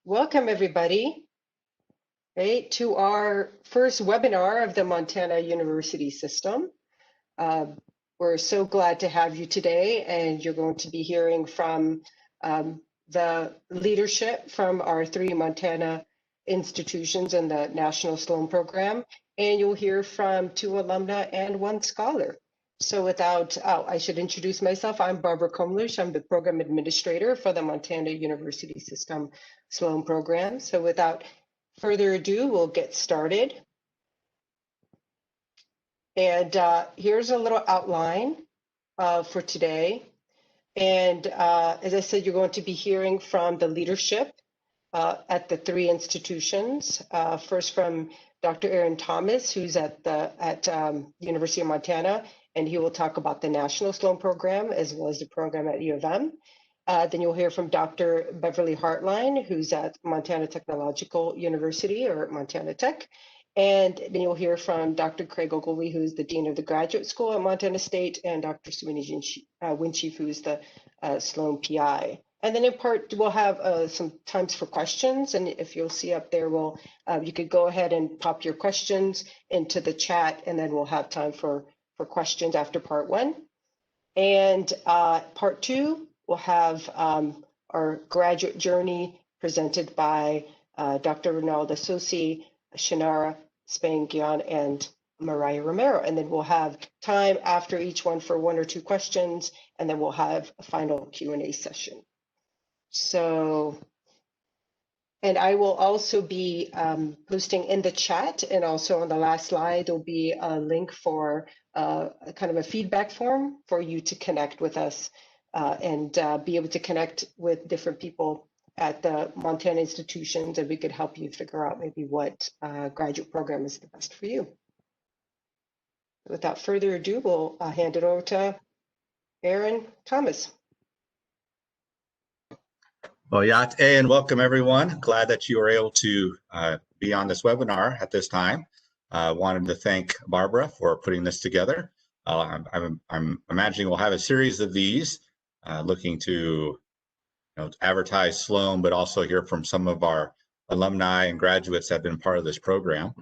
Welcome everybody, to our first webinar of the Montana University System. We're so glad to have you today, and you're going to be hearing from the leadership from our 3 Montana institutions in the National Sloan Program, and you'll hear from 2 alumni and 1 scholar. So I should introduce myself. I'm Barbara Komlish. I'm the program administrator for the Montana University System Sloan Program. So without further ado, we'll get started. And here's a little outline for today. And as I said, you're going to be hearing from the leadership at the 3 institutions. First from Dr. Aaron Thomas, who's at University of Montana, and he will talk about the National Sloan Program as well as the program at U of M. Then you'll hear from Dr. Beverly Hartline, who's at Montana Technological University, or Montana Tech. And then you'll hear from Dr. Craig Ogilvie, who's the Dean of the Graduate School at Montana State, and Dr. Sumini Winchief, who's the Sloan PI. And then in part, we'll have some times for questions. And if you'll see up there, you could go ahead and pop your questions into the chat, and then we'll have time for questions after part 1. And part 2, we'll have our graduate journey presented by Dr. Ranalda, Tsosie, Shanara, Spang-Gion, and Mariah Romero. And then we'll have time after each one for 1 or 2 questions, and then we'll have a final Q&A session. So, and I will also be posting in the chat, and also on the last slide, there'll be a link for kind of a feedback form for you to connect with us and be able to connect with different people at the Montana institutions, and we could help you figure out maybe what graduate program is the best for you. Without further ado, we'll hand it over to Aaron Thomas. Well, Yat and welcome everyone. Glad that you were able to be on this webinar at this time. Wanted to thank Barbara for putting this together. I'm imagining we'll have a series of these, looking to advertise Sloan, but also hear from some of our alumni and graduates that have been part of this program.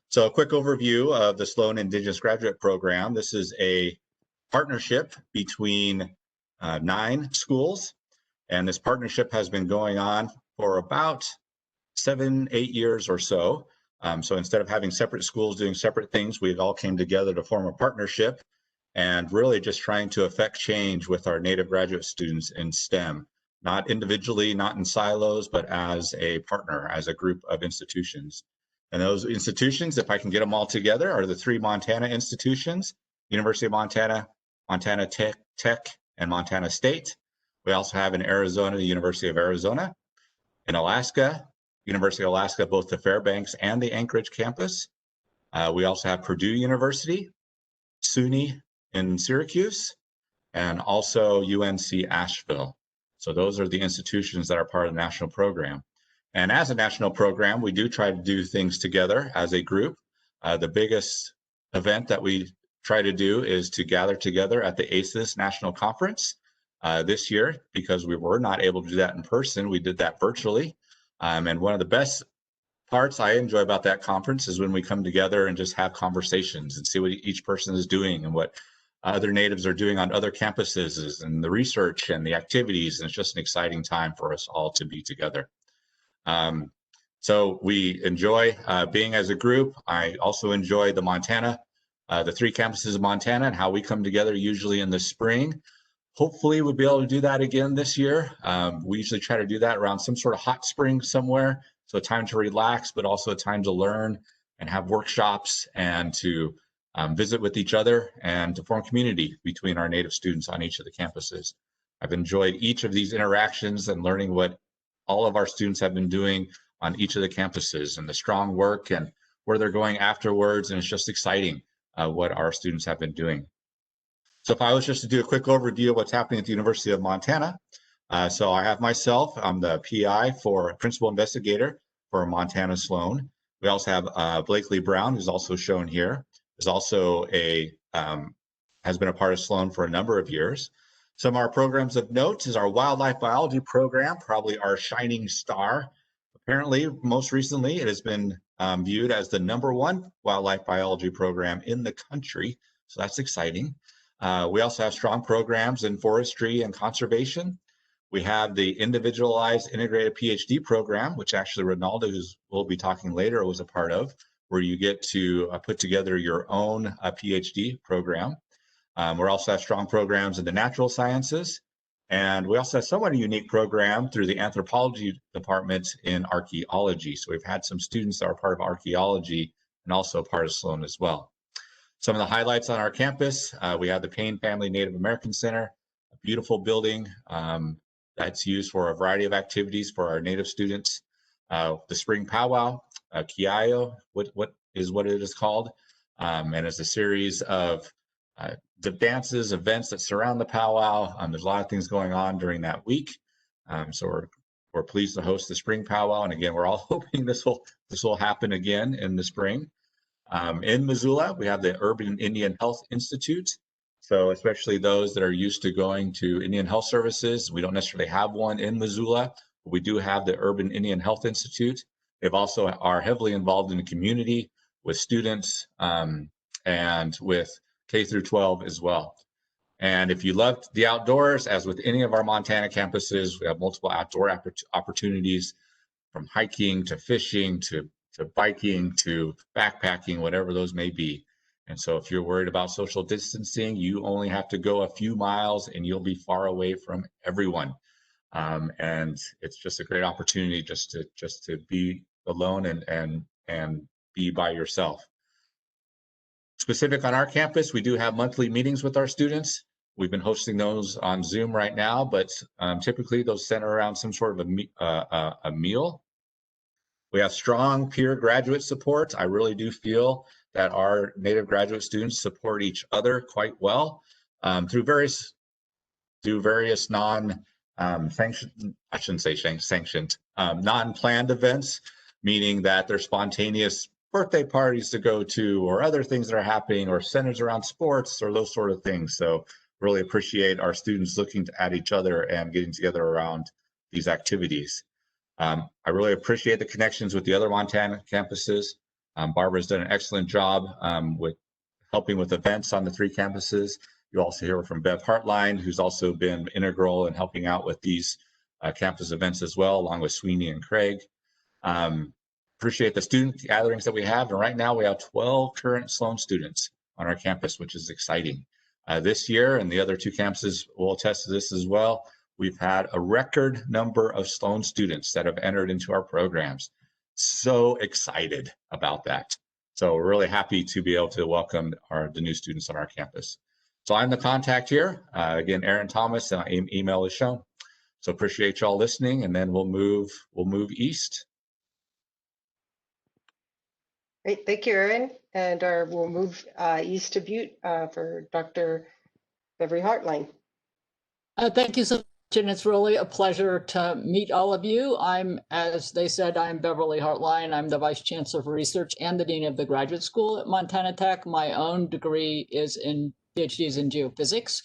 So a quick overview of the Sloan Indigenous Graduate Program. This is a partnership between 9 schools. And this partnership has been going on for about 7-8 years or so. So instead of having separate schools doing separate things, we all came together to form a partnership and really just trying to affect change with our Native graduate students in STEM, not individually, not in silos, but as a partner, as a group of institutions. And those institutions, if I can get them all together, are the 3 Montana institutions: University of Montana, Montana Tech, and Montana State. We also have in Arizona, the University of Arizona. In Alaska, University of Alaska, both the Fairbanks and the Anchorage campus. We also have Purdue University, SUNY in Syracuse, and also UNC Asheville. So those are the institutions that are part of the national program. And as a national program, we do try to do things together as a group. The biggest event that we try to do is to gather together at the ACES National Conference. This year, because we were not able to do that in person, we did that virtually. And one of the best parts I enjoy about that conference is when we come together and just have conversations and see what each person is doing and what other natives are doing on other campuses, and the research and the activities. And it's just an exciting time for us all to be together. So we enjoy being as a group. I also enjoy the Montana, the 3 campuses of Montana, and how we come together usually in the spring. Hopefully we'll be able to do that again this year. We usually try to do that around some sort of hot spring somewhere. So a time to relax, but also a time to learn and have workshops and to visit with each other and to form community between our Native students on each of the campuses. I've enjoyed each of these interactions and learning what all of our students have been doing on each of the campuses and the strong work and where they're going afterwards. And it's just exciting what our students have been doing. So if I was just to do a quick overview of what's happening at the University of Montana. So I have myself, I'm the PI for Principal Investigator for Montana Sloan. We also have Blakely Brown, who's also shown here, is also has been a part of Sloan for a number of years. Some of our programs of note is our wildlife biology program, probably our shining star apparently, most recently, it has been viewed as the #1 wildlife biology program in the country. So that's exciting. We also have strong programs in forestry and conservation. We have the individualized integrated PhD program, which actually Ranalda, who we'll be talking later, was a part of, where you get to put together your own PhD program. We also have strong programs in the natural sciences. And we also have somewhat a unique program through the anthropology department in archaeology. So we've had some students that are part of archaeology and also part of Sloan as well. Some of the highlights on our campus, we have the Payne Family Native American Center, a beautiful building that's used for a variety of activities for our Native students. The Spring Powwow, Kiayo, what it is called, and it's a series of the dances, events that surround the powwow. There's a lot of things going on during that week. So we're pleased to host the Spring Powwow. And again, we're all hoping this will happen again in the spring. In Missoula, we have the Urban Indian Health Institute. So especially those that are used to going to Indian Health Services, we don't necessarily have one in Missoula, but we do have the Urban Indian Health Institute. They've also are heavily involved in the community with students and with K through 12 as well. And if you love the outdoors, as with any of our Montana campuses, we have multiple outdoor opportunities, from hiking to fishing to biking to backpacking, whatever those may be. And so if you're worried about social distancing, you only have to go a few miles and you'll be far away from everyone. And it's just a great opportunity just to be alone and be by yourself. Specific on our campus, we do have monthly meetings with our students. We've been hosting those on Zoom right now, but typically those center around some sort of a meal. We have strong peer graduate support. I really do feel that our Native graduate students support each other quite well through various non-sanctioned, I shouldn't say sanctioned, non-planned events, meaning that they're spontaneous birthday parties to go to, or other things that are happening, or centers around sports, or those sort of things. So really appreciate our students looking at each other and getting together around these activities. I really appreciate the connections with the other Montana campuses. Barbara's done an excellent job with helping with events on the 3 campuses. You also hear from Bev Hartline, who's also been integral in helping out with these campus events as well, along with Sweeney and Craig. Appreciate the student gatherings that we have. And right now we have 12 current Sloan students on our campus, which is exciting. This year, and the other 2 campuses will attest to this as well, we've had a record number of Sloan students that have entered into our programs. So excited about that. So we're really happy to be able to welcome the new students on our campus. So I'm the contact here. Again, Aaron Thomas, email is shown. So appreciate y'all listening, and then we'll move east. Great, thank you, Aaron. And we'll move east to Butte for Dr. Beverly Hartline. Thank you so much, and it's really a pleasure to meet all of you. As they said, I'm Beverly Hartline. I'm the Vice Chancellor for Research and the Dean of the Graduate School at Montana Tech. My own degree is in PhD is in geophysics.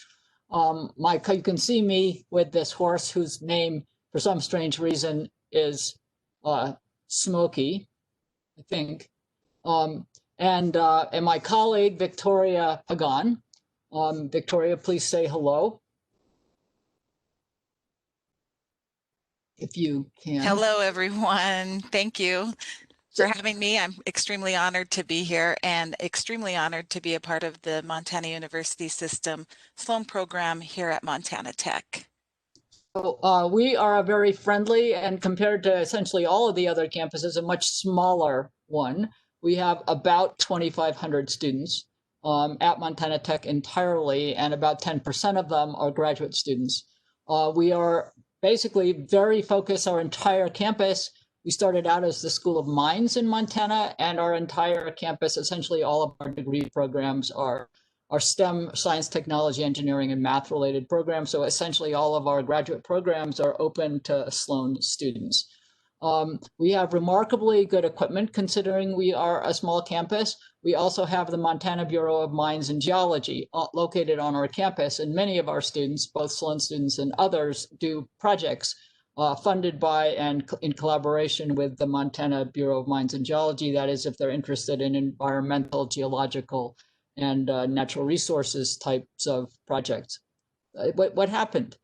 You can see me with this horse whose name, for some strange reason, is Smokey, I think. And my colleague, Victoria Pagan. Victoria, please say hello, if you can. Hello, everyone. Thank you for having me. I'm extremely honored to be here and extremely honored to be a part of the Montana University System Sloan program here at Montana Tech. So, we are a very friendly, and compared to essentially all of the other campuses, a much smaller one. We have about 2,500 students at Montana Tech entirely, and about 10% of them are graduate students. We are basically very focused, our entire campus. We started out as the School of Mines in Montana, and our entire campus, essentially all of our degree programs are STEM, science, technology, engineering, and math related programs. So essentially all of our graduate programs are open to Sloan students. We have remarkably good equipment considering we are a small campus. We also have the Montana Bureau of Mines and Geology located on our campus, and many of our students, both Sloan students and others, do projects funded by and in collaboration with the Montana Bureau of Mines and Geology. That is, if they're interested in environmental, geological, and natural resources types of projects. What happened?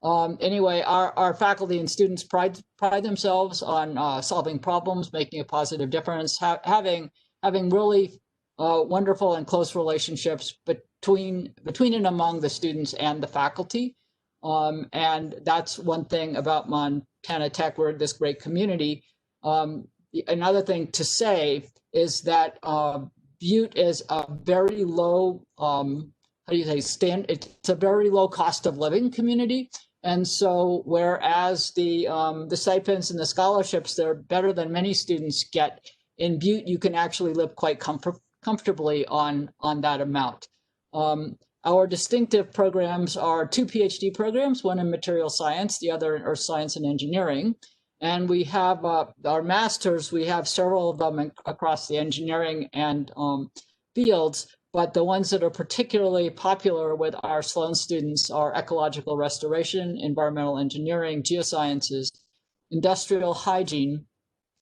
Anyway, our faculty and students pride themselves on solving problems, making a positive difference, having really wonderful and close relationships between and among the students and the faculty. And that's one thing about Montana Tech. We're this great community. Another thing to say is that Butte is a very low, how do you say, it's a very low cost of living community. And so whereas the stipends and the scholarships, they're better than many students get, in Butte, you can actually live quite comfortably on that amount. Our distinctive programs are 2 PhD programs, one in material science, the other in earth science and engineering. And we have our masters, we have several of them across the engineering and fields, but the ones that are particularly popular with our Sloan students are ecological restoration, environmental engineering, geosciences, industrial hygiene,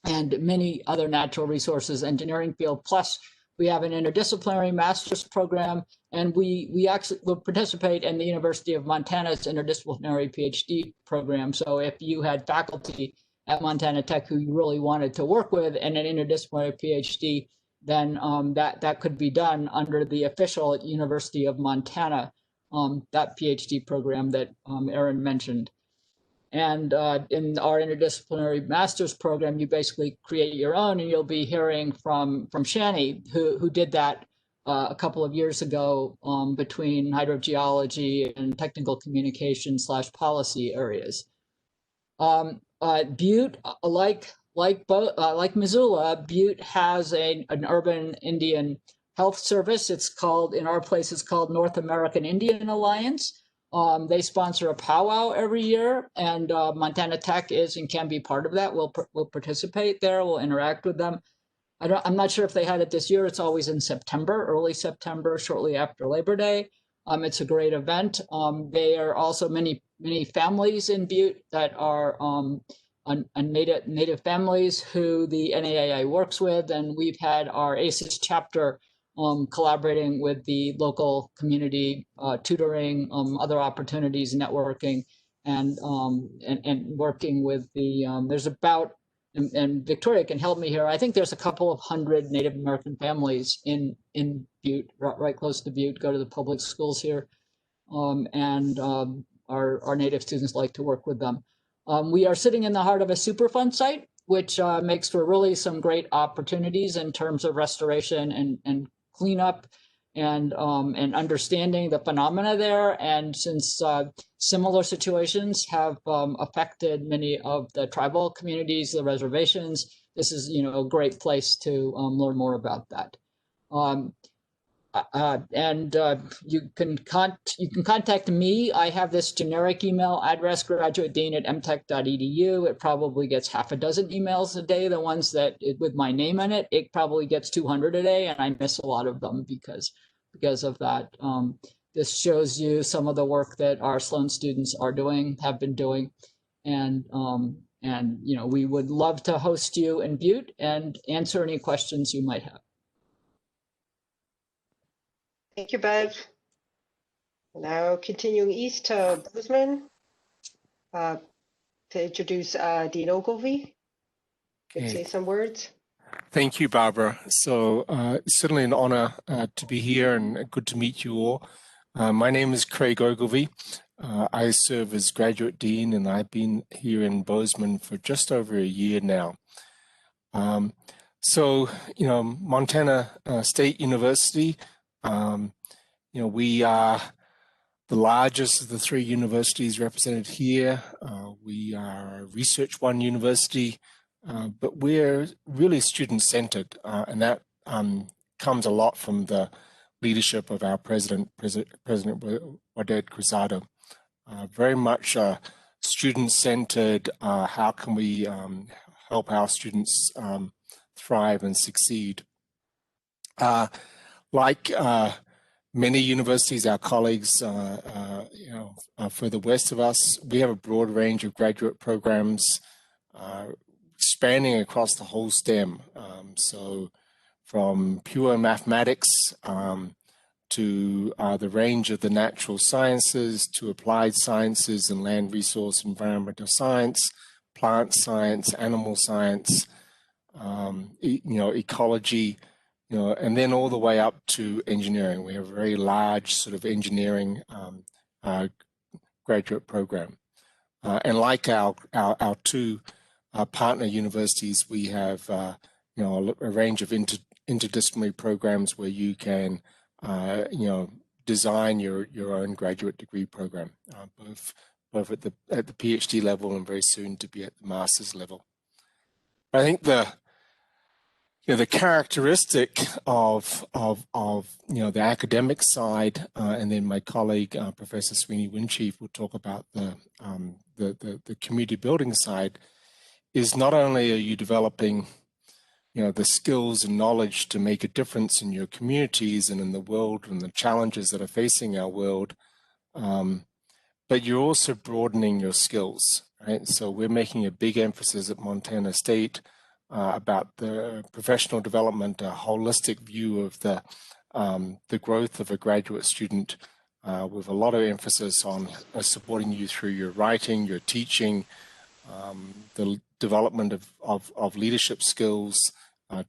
and many other natural resources engineering field. Plus, we have an interdisciplinary master's program, and we actually will participate in the University of Montana's interdisciplinary PhD program. So if you had faculty at Montana Tech who you really wanted to work with and an interdisciplinary PhD, then that could be done under the official University of Montana, that PhD program that Erin mentioned. And in our interdisciplinary master's program, you basically create your own, and you'll be hearing from Shani, who did that a couple of years ago between hydrogeology and technical communication / policy areas. Butte, like Missoula, Butte has an urban Indian health service. It's called, in our place, it's called North American Indian Alliance. They sponsor a powwow every year, and Montana Tech is and can be part of that. We'll participate there. We'll interact with them. I'm not sure if they had it this year. It's always in September, early September, shortly after Labor Day. It's a great event. There are also many families in Butte that are native families who the NAIA works with, and we've had our ACES chapter collaborating with the local community, tutoring, other opportunities, networking, and working with the, there's about, and Victoria can help me here, I think there's a couple of hundred Native American families in Butte, right close to Butte, go to the public schools here, and our Native students like to work with them. We are sitting in the heart of a Superfund site, which makes for really some great opportunities in terms of restoration and cleanup and understanding the phenomena there. And since similar situations have affected many of the tribal communities, the reservations, this is a great place to learn more about that. You can contact me. I have this generic email address, graduatedean@mtech.edu. It probably gets half a dozen emails a day. The ones that with my name in it, it probably gets 200 a day, and I miss a lot of them because of that. This shows you some of the work that our Sloan students have been doing, and we would love to host you in Butte and answer any questions you might have. Thank you, Bev. Now continuing east to Bozeman to introduce Dean Ogilvie. Can say some words. Thank you, Barbara. So certainly an honor to be here and good to meet you all. My name is Craig Ogilvie. I serve as graduate dean, and I've been here in Bozeman for just over a year now. Montana State University, we are the largest of the three universities represented here. We are a Research One university, but we're really student-centered, and that comes a lot from the leadership of our President Waded Cruzado. Very much student-centered. How can we help our students thrive and succeed? Like Many universities, our colleagues, further west of us, we have a broad range of graduate programs spanning across the whole STEM. So from pure mathematics to the range of the natural sciences, to applied sciences and land resource environmental science, plant science, animal science, ecology, and then all the way up to engineering. We have a very large sort of engineering graduate program. And like our two partner universities, we have a range of interdisciplinary programs where you can design your own graduate degree program, both at the PhD level and very soon to be at the master's level. I think the characteristic of the academic side, and then my colleague Professor Sweeney Winchief will talk about the community building side, is not only are you developing the skills and knowledge to make a difference in your communities and in the world and the challenges that are facing our world, but you're also broadening your skills, right? So we're making a big emphasis at Montana State about the professional development, a holistic view of the growth of a graduate student, with a lot of emphasis on supporting you through your writing, your teaching, the development of leadership skills,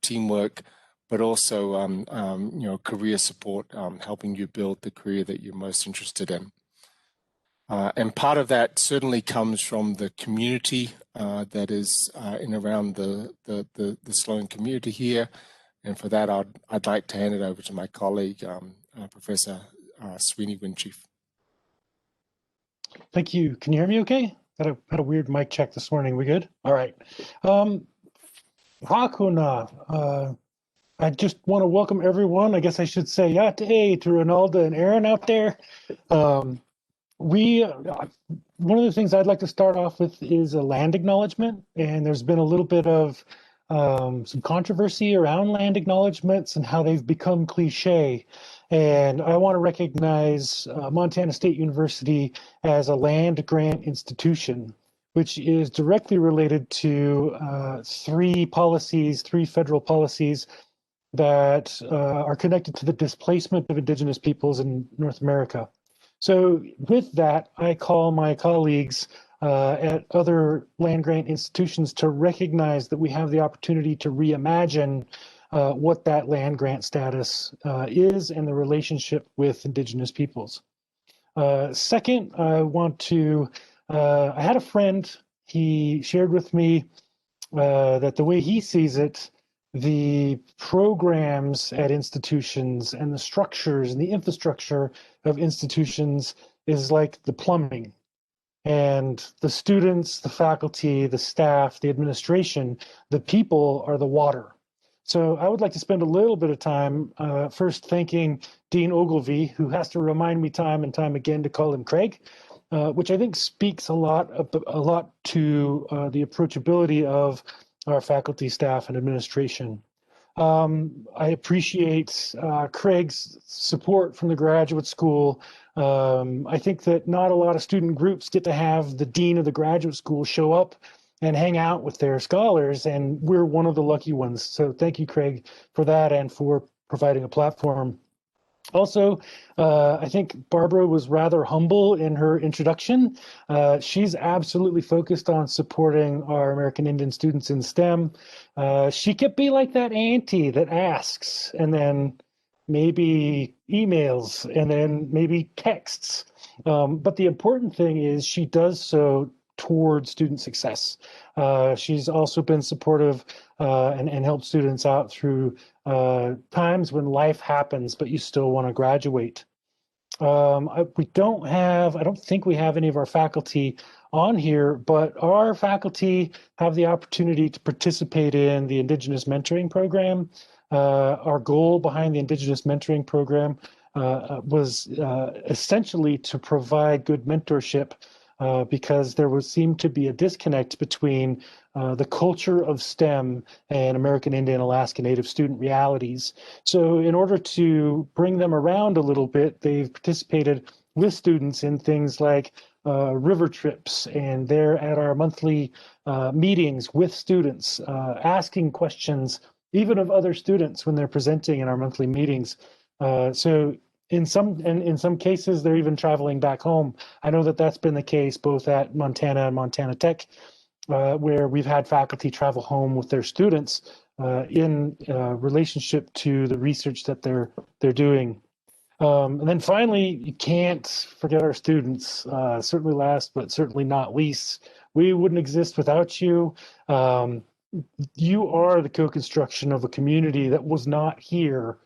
teamwork, but also career support, helping you build the career that you're most interested in. And part of that certainly comes from the community that is in around the Sloan community here. And for that, I'd like to hand it over to my colleague, Professor Sweeney Winchief. Thank you. Can you hear me okay? Had a weird mic check this morning. We good? All right. Hakuna. I just want to welcome everyone. I guess I should say yate to Ranalda and Aaron out there. One of the things I'd like to start off with is a land acknowledgement, and there's been a little bit of some controversy around land acknowledgements and how they've become cliche. And I want to recognize Montana State University as a land grant institution, which is directly related to three federal policies that are connected to the displacement of Indigenous peoples in North America. So with that, I call my colleagues at other land grant institutions to recognize that we have the opportunity to reimagine what that land grant status is and the relationship with Indigenous peoples. Second, I had a friend, he shared with me that the way he sees it, the programs at institutions and the structures and the infrastructure of institutions is like the plumbing. And the students, the faculty, the staff, the administration, the people are the water. So I would like to spend a little bit of time first thanking Dean Ogilvie, who has to remind me time and time again to call him Craig, which I think speaks a lot to the approachability of our faculty, staff, and administration. I appreciate Craig's support from the graduate school. I think that not a lot of student groups get to have the dean of the graduate school show up and hang out with their scholars, and we're one of the lucky ones. So thank you, Craig, for that and for providing a platform. Also, I think Barbara was rather humble in her introduction. She's absolutely focused on supporting our American Indian students in STEM. She could be like that auntie that asks and then maybe emails and then maybe texts. But the important thing is she does so toward student success. She's also been supportive and helped students out through times when life happens, but you still want to graduate. I don't think we have any of our faculty on here, but our faculty have the opportunity to participate in the Indigenous Mentoring Program. Our goal behind the Indigenous Mentoring Program was essentially to provide good mentorship because there seemed to be a disconnect between the culture of STEM and American Indian Alaska Native student realities. So in order to bring them around a little bit, they've participated with students in things like river trips, and they're at our monthly meetings with students, asking questions even of other students when they're presenting in our monthly meetings. So in some cases, they're even traveling back home. I know that that's been the case both at Montana and Montana Tech, where we've had faculty travel home with their students in relationship to the research that they're doing. And then finally, you can't forget our students. Certainly last, but certainly not least, we wouldn't exist without you. You are the co-construction of a community that was not here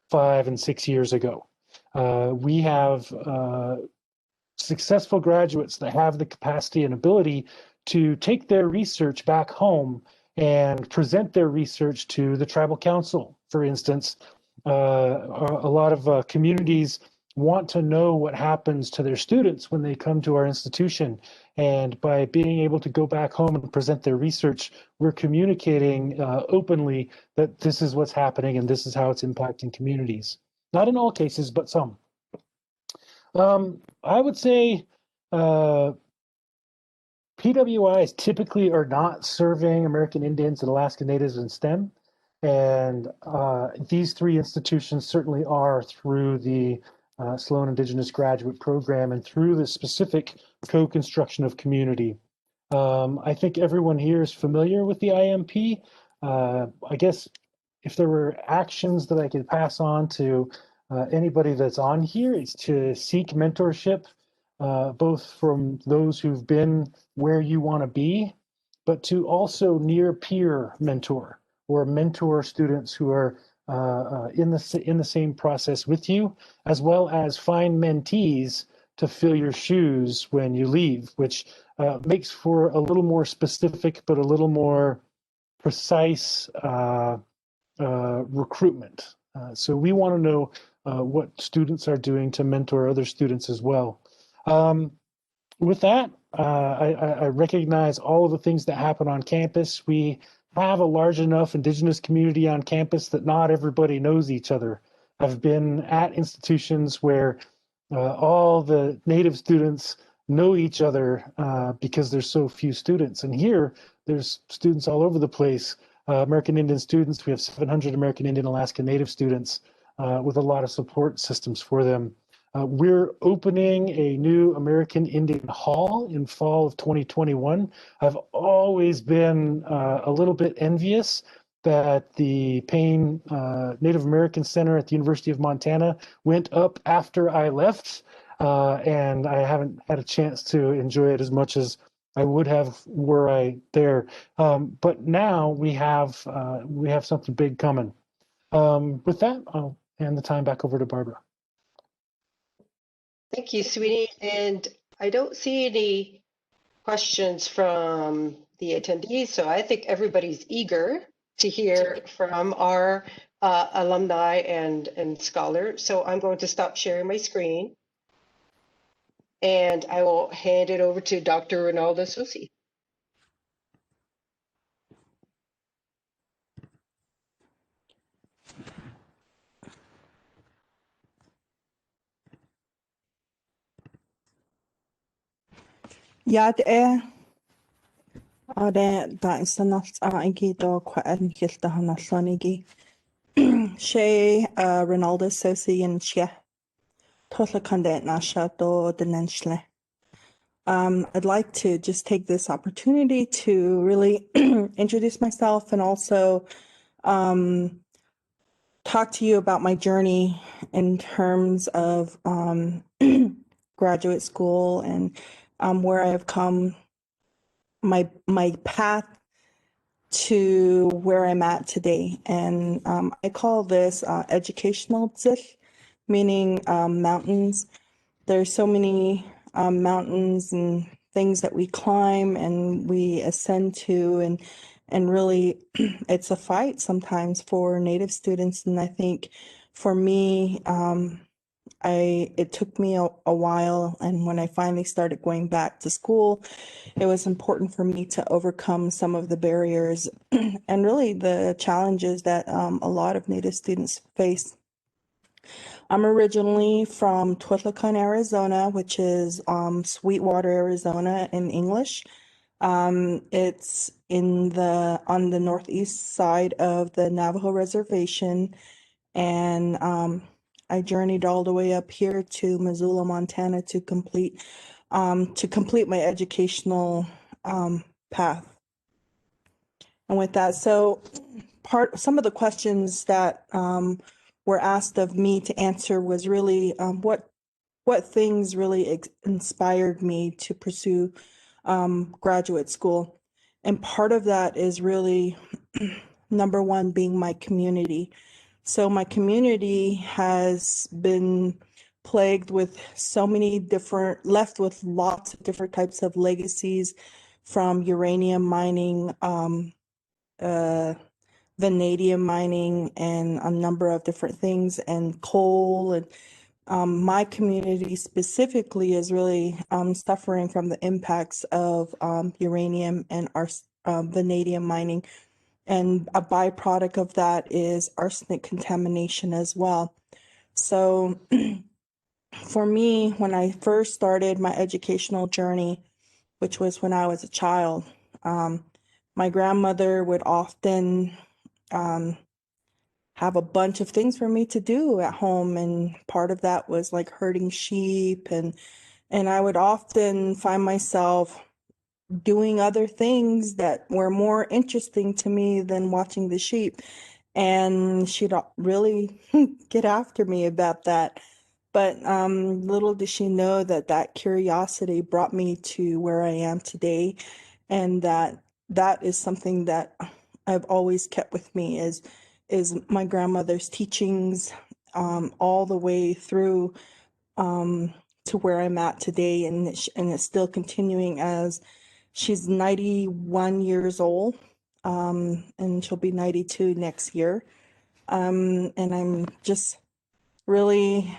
5 and 6 years ago. We have successful graduates that have the capacity and ability to take their research back home and present their research to the tribal council, for instance. A lot of communities want to know what happens to their students when they come to our institution. And by being able to go back home and present their research, we're communicating openly that this is what's happening and this is how it's impacting communities. Not in all cases, but some. I would say PWIs typically are not serving American Indians and Alaska Natives in STEM. And these three institutions certainly are through the Sloan Indigenous Graduate Program and through the specific co-construction of community. I think everyone here is familiar with the IMP. I guess if there were actions that I could pass on to anybody that's on here, it's to seek mentorship, both from those who've been where you want to be, but to also near peer mentor or mentor students who are in the same process with you, as well as find mentees to fill your shoes when you leave, which makes for a little more specific but a little more precise recruitment. So we want to know what students are doing to mentor other students as well. With that, I recognize all of the things that happen on campus. We have a large enough Indigenous community on campus that not everybody knows each other. I've been at institutions where all the Native students know each other because there's so few students. And here, there's students all over the place. American Indian students, we have 700 American Indian Alaska Native students with a lot of support systems for them. We're opening a new American Indian Hall in fall of 2021. I've always been a little bit envious that the Payne Native American Center at the University of Montana went up after I left, and I haven't had a chance to enjoy it as much as I would have were I there. But now we have something big coming. With that, I'll hand the time back over to Barbara. Thank you, Sweetie. And I don't see any questions from the attendees, so I think everybody's eager to hear from our alumni and scholars. So I'm going to stop sharing my screen, and I will hand it over to Dr. Ranalda Tsosie. Yad are da istanalt igi do kwaad gilda hanalonigi. She Ranalda Tsosie and Chia Tola Condet Nasha do Denenshle. I'd like to just take this opportunity to really introduce myself and also talk to you about my journey in terms of graduate school and where I've come, my path to where I'm at today. And I call this educational tzich, meaning mountains. There's so many mountains and things that we climb and we ascend to, and really it's a fight sometimes for Native students. And I think for me, it took me a while, and when I finally started going back to school, it was important for me to overcome some of the barriers and really the challenges that a lot of Native students face. I'm originally from Twitlacon, Arizona, which is Sweetwater, Arizona in English. It's on the northeast side of the Navajo Reservation, and I journeyed all the way up here to Missoula, Montana to complete my educational path. And with that, so some of the questions that were asked of me to answer was really what things really inspired me to pursue graduate school. And part of that is really number one being my community. So my community has been plagued with left with lots of different types of legacies, from uranium mining, vanadium mining, and a number of different things, and coal. And my community specifically is really suffering from the impacts of uranium and vanadium mining. And a byproduct of that is arsenic contamination as well. So for me, when I first started my educational journey, which was when I was a child, my grandmother would often have a bunch of things for me to do at home. And part of that was like herding sheep. And I would often find myself doing other things that were more interesting to me than watching the sheep. And she'd really get after me about that. But little did she know that curiosity brought me to where I am today. And that is something that I've always kept with me is my grandmother's teachings all the way through to where I'm at today. And it's still continuing as she's 91 years old, and she'll be 92 next year. And I'm just really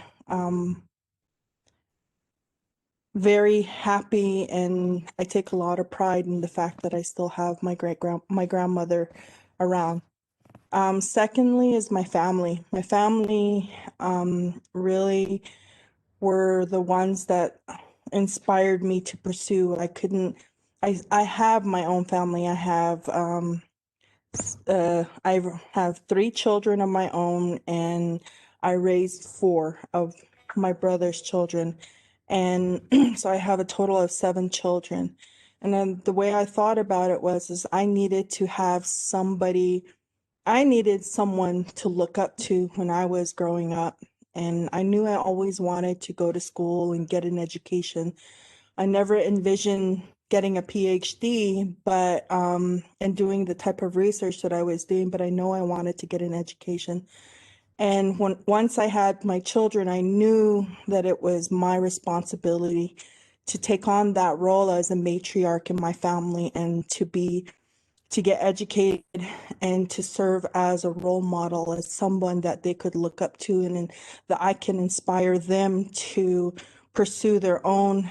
very happy, and I take a lot of pride in the fact that I still have my grandmother around. Secondly is my family. My family really were the ones that inspired me to pursue. I have my own family. I have 3 children of my own, and I raised 4 of my brother's children. And so I have a total of 7 children. And then the way I thought about it is I needed someone to look up to when I was growing up. And I knew I always wanted to go to school and get an education. I never envisioned getting a PhD, but and doing the type of research that I was doing, but I know I wanted to get an education. And once I had my children, I knew that it was my responsibility to take on that role as a matriarch in my family, and to get educated and to serve as a role model, as someone that they could look up to, and that I can inspire them to pursue their own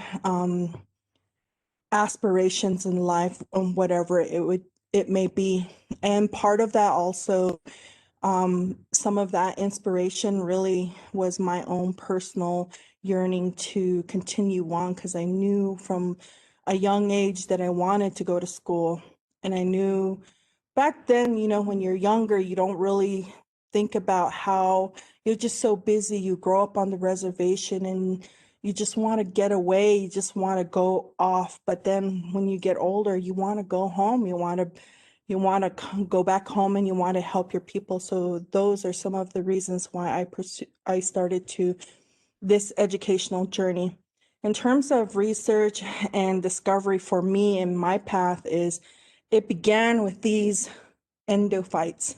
aspirations in life, whatever it may be. And part of that also, some of that inspiration really was my own personal yearning to continue on, because I knew from a young age that I wanted to go to school. And I knew back then, when you're younger, you don't really think about how you're just so busy. You grow up on the reservation and you just want to get away. You just want to go off. But then when you get older, you want to go home. You want to go back home, and you want to help your people. So those are some of the reasons why I started this educational journey. In terms of research and discovery for me in my path, it began with these endophytes.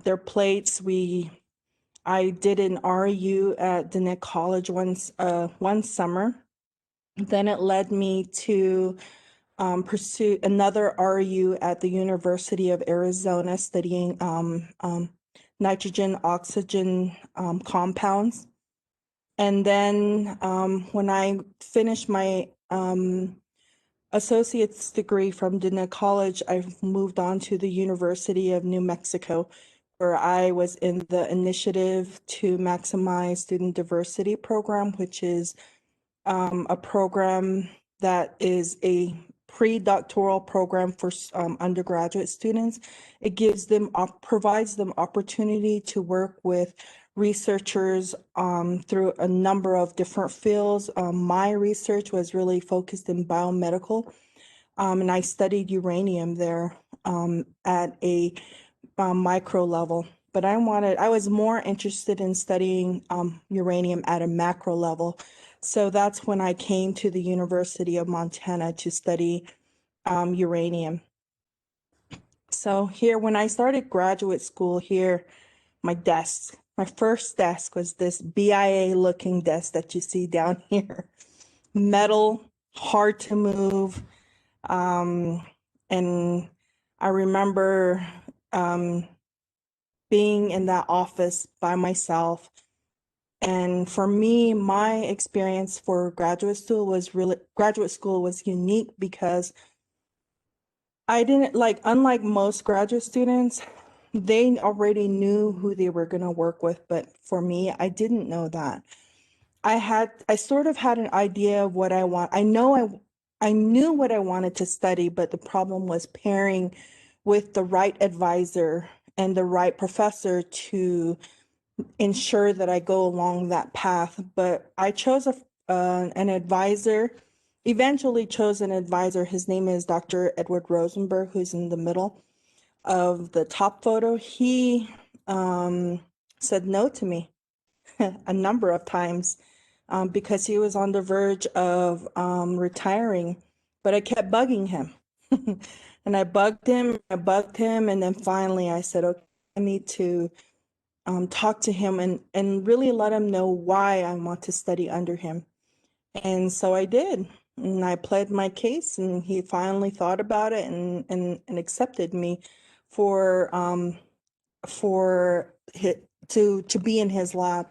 They're plates. I did an RU at Diné College one summer. Then it led me to pursue another RU at the University of Arizona, studying nitrogen oxygen compounds. And then when I finished my associate's degree from Dina College, I moved on to the University of New Mexico, where I was in the Initiative to Maximize Student Diversity program, which is a program that is a pre-doctoral program for undergraduate students. It gives them, provides them opportunity to work with researchers through a number of different fields. My research was really focused in biomedical, and I studied uranium there at a micro level. But I was more interested in studying uranium at a macro level. So that's when I came to the University of Montana to study uranium. So here, when I started graduate school here, my first desk was this BIA looking desk that you see down here. Metal, hard to move. And I remember being in that office by myself. And for me, my experience for graduate school was unique because I didn't unlike most graduate students, they already knew who they were going to work with. But for me, I didn't know that. I sort of had an idea of what I want. I knew what I wanted to study, but the problem was pairing with the right advisor and the right professor to ensure that I go along that path. But I chose an advisor, eventually chose an advisor. His name is Dr. Edward Rosenberg, who's in the middle of the top photo. He said no to me a number of times because he was on the verge of retiring, but I kept bugging him. And I bugged him, and then finally I said, okay, I need to talk to him and really let him know why I want to study under him. And so I did. And I pled my case, and he finally thought about it and accepted me for to be in his lab.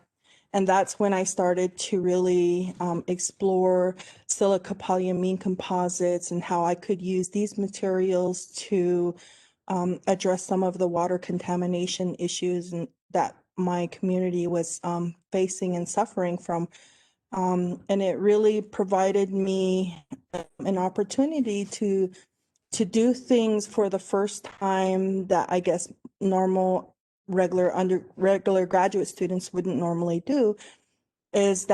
And that's when I started to really explore silica polyamine composites and how I could use these materials to address some of the water contamination issues that my community was facing and suffering from. And it really provided me an opportunity to do things for the first time that I guess regular graduate students wouldn't normally do, is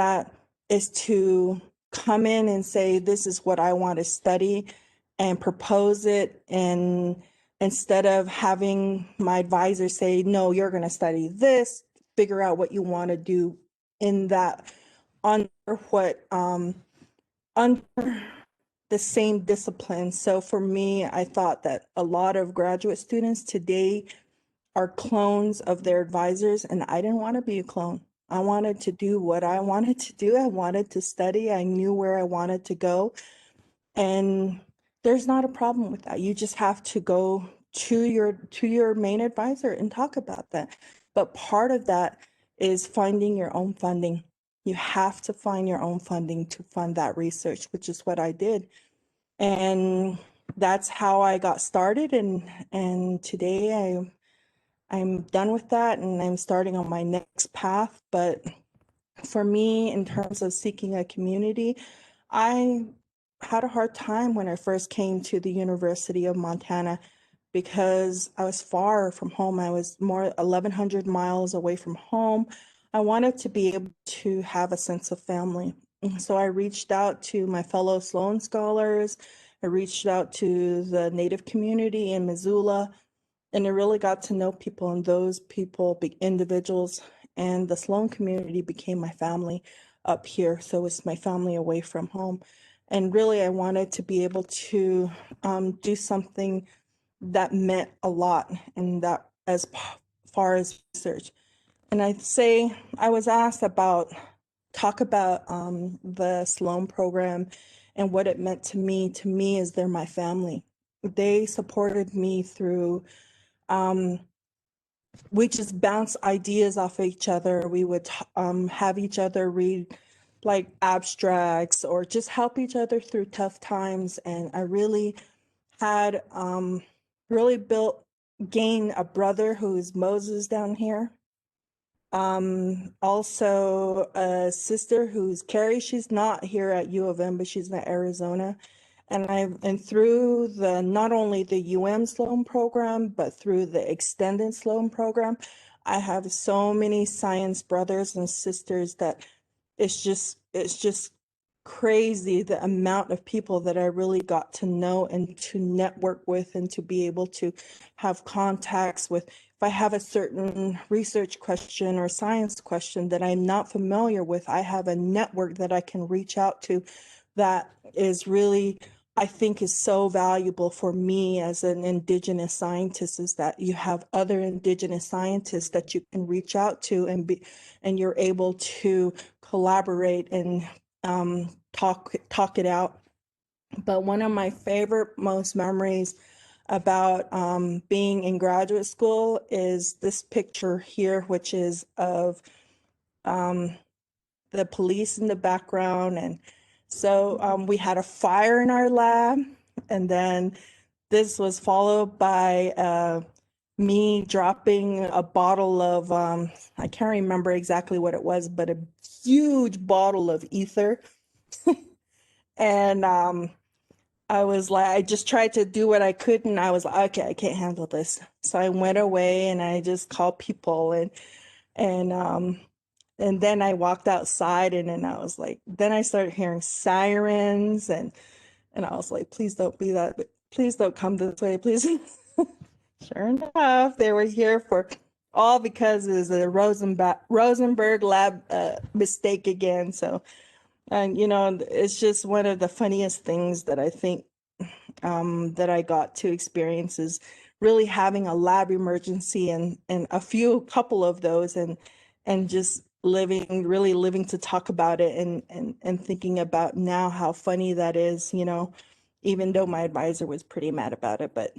to come in and say, this is what I want to study, and propose it. And instead of having my advisor say, no, you're going to study this, figure out what you want to do in that under the same discipline. So for me, I thought that a lot of graduate students today are clones of their advisors, and I didn't want to be a clone. I wanted to do what I wanted to do. I wanted to study. I knew where I wanted to go. And there's not a problem with that. You just have to go to your main advisor and talk about that. But part of that is finding your own funding. You have to find your own funding to fund that research, which is what I did. And that's how I got started. And today I'm done with that, and I'm starting on my next path. But for me, in terms of seeking a community, I had a hard time when I first came to the University of Montana because I was far from home. I was more 1,100 miles away from home. I wanted to be able to have a sense of family. So I reached out to my fellow Sloan scholars. I reached out to the Native community in Missoula, and I really got to know people, and those people, big individuals, and the Sloan community became my family up here. So it's my family away from home. And really, I wanted to be able to do something that meant a lot, and that as far as research. And I was asked talk about the Sloan program and what it meant to me. To me, is they're my family. They supported me through we just bounce ideas off each other. We would have each other read like abstracts or just help each other through tough times. And I really had really gained a brother who's Moses down here. Also a sister who's Carrie. She's not here at U of M, but she's in Arizona. And through the not only the UM Sloan program, but through the extended Sloan program, I have so many science brothers and sisters that it's just crazy the amount of people that I really got to know and to network with and to be able to have contacts with. If I have a certain research question or science question that I'm not familiar with, I have a network that I can reach out to that is really, I think, is so valuable for me as an Indigenous scientist, is that you have other Indigenous scientists that you can reach out to and you're able to collaborate and talk it out. But one of my favorite most memories about being in graduate school is this picture here, which is of the police in the background. And so we had a fire in our lab, and then this was followed by me dropping a bottle of, I can't remember exactly what it was, but a huge bottle of ether. And I was like, I just tried to do what I could, and I was like, okay, I can't handle this. So I went away and I just called people, and then I walked outside, and then I was like, then I started hearing sirens, and I was like, please don't be that, please don't come this way, please. Sure enough, they were here for all because it was a Rosenberg lab mistake again. So, and you know, it's just one of the funniest things that I think that I got to experience is really having a lab emergency and couple of those, and just really living to talk about it, and thinking about now how funny that is, you know, even though my advisor was pretty mad about it, but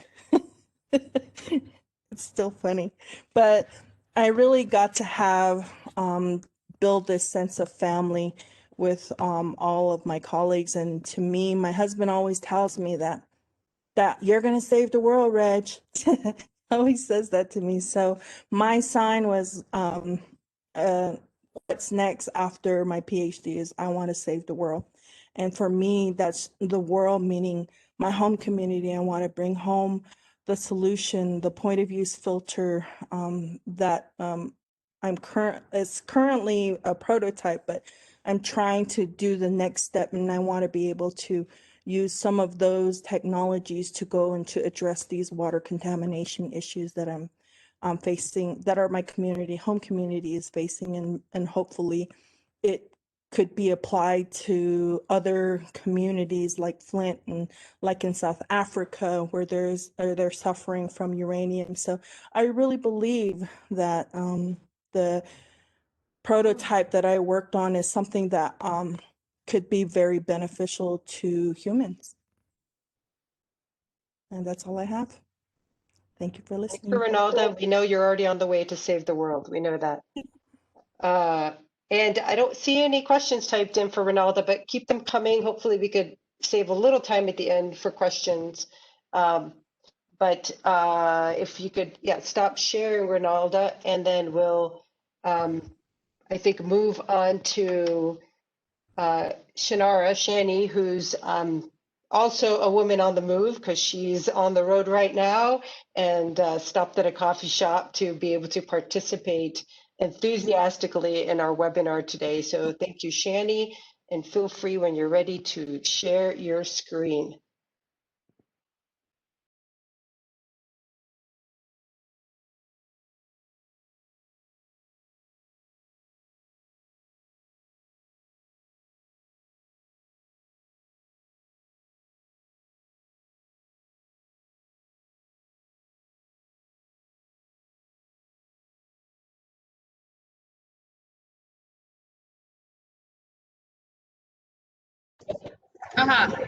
it's still funny. But I really got to have build this sense of family with all of my colleagues. And to me, my husband always tells me that you're going to save the world, Reg. Always says that to me. So my sign was what's next after my PhD is I want to save the world. And for me, that's the world, meaning my home community. I want to bring home the solution, the point of use filter that it's currently a prototype, but I'm trying to do the next step, and I want to be able to use some of those technologies to go and to address these water contamination issues that I'm facing, that are my home community is facing, and hopefully it could be applied to other communities like Flint and like in South Africa where they're suffering from uranium. So I really believe that the prototype that I worked on is something that could be very beneficial to humans. And that's all I have. Thank you for listening. Thanks for Ranalda. We know you're already on the way to save the world. We know that. And I don't see any questions typed in for Ranalda, but keep them coming. Hopefully we could save a little time at the end for questions. But if you could, stop sharing, Ranalda, and then we'll, I think, move on to Shanara, Shani, who's also a woman on the move because she's on the road right now and stopped at a coffee shop to be able to participate enthusiastically in our webinar today. So thank you, Shani, and feel free when you're ready to share your screen.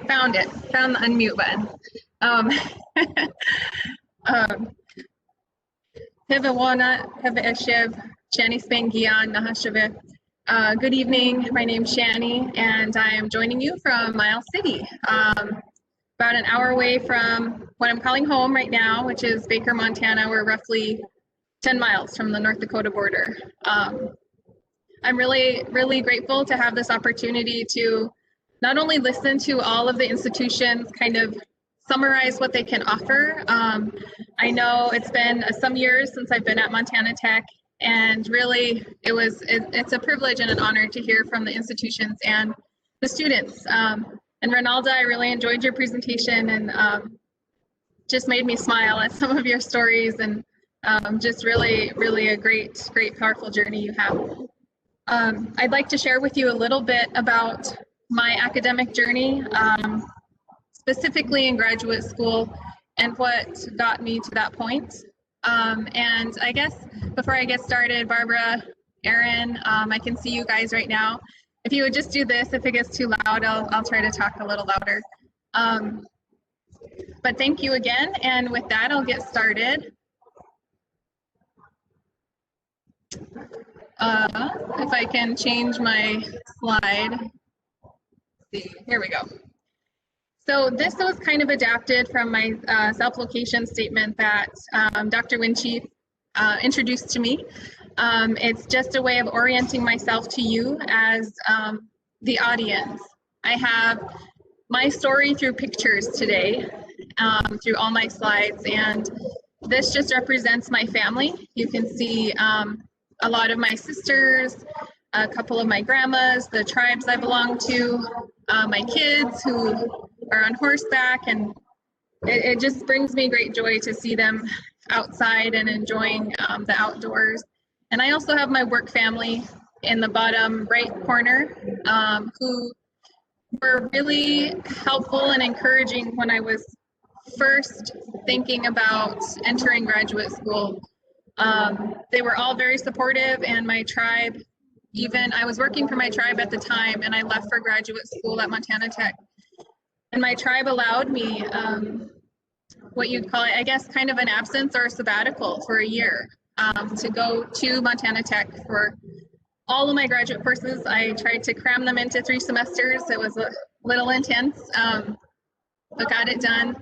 Found it. Found the unmute button. Hivawana, Hivaeshev, Shani Spang-Gion, Nahashave. Good evening, my name's Shani, and I am joining you from Miles City, about an hour away from what I'm calling home right now, which is Baker, Montana. We're roughly 10 miles from the North Dakota border. I'm really, really grateful to have this opportunity to not only listen to all of the institutions kind of summarize what they can offer. I know it's been some years since I've been at Montana Tech, and really it's a privilege and an honor to hear from the institutions and the students. And Ranalda, I really enjoyed your presentation, and just made me smile at some of your stories, and just really, really a great, powerful journey you have. I'd like to share with you a little bit about my academic journey, specifically in graduate school, and what got me to that point. And I guess before I get started, Barbara, Aaron, I can see you guys right now. If you would just do this, if it gets too loud, I'll try to talk a little louder. But thank you again, and with that, I'll get started. If I can change my slide. See, here we go. So this was kind of adapted from my self-location statement that Dr. Winchie introduced to me. It's just a way of orienting myself to you as the audience. I have my story through pictures today, through all my slides, and this just represents my family. You can see a lot of my sisters, a couple of my grandmas, the tribes I belong to, my kids who are on horseback, and it just brings me great joy to see them outside and enjoying the outdoors. And I also have my work family in the bottom right corner, who were really helpful and encouraging when I was first thinking about entering graduate school. They were all very supportive, and my tribe, even I was working for my tribe at the time, and I left for graduate school at Montana Tech. And my tribe allowed me what you'd call it, I guess, kind of an absence or a sabbatical for a year, to go to Montana Tech for all of my graduate courses. I tried to cram them into 3 semesters. It was a little intense, but got it done.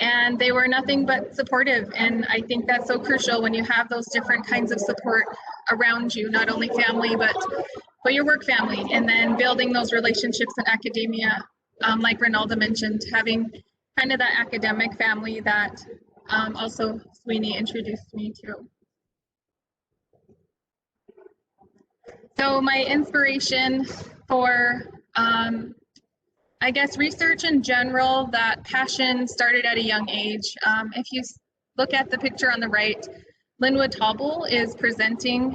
And they were nothing but supportive. And I think that's so crucial when you have those different kinds of support around you, not only family, but your work family, and then building those relationships in academia. Like Ranalda mentioned, having kind of that academic family that also Sweeney introduced me to. So my inspiration for, I guess, research in general, that passion started at a young age. If you look at the picture on the right, Linwood Tauble is presenting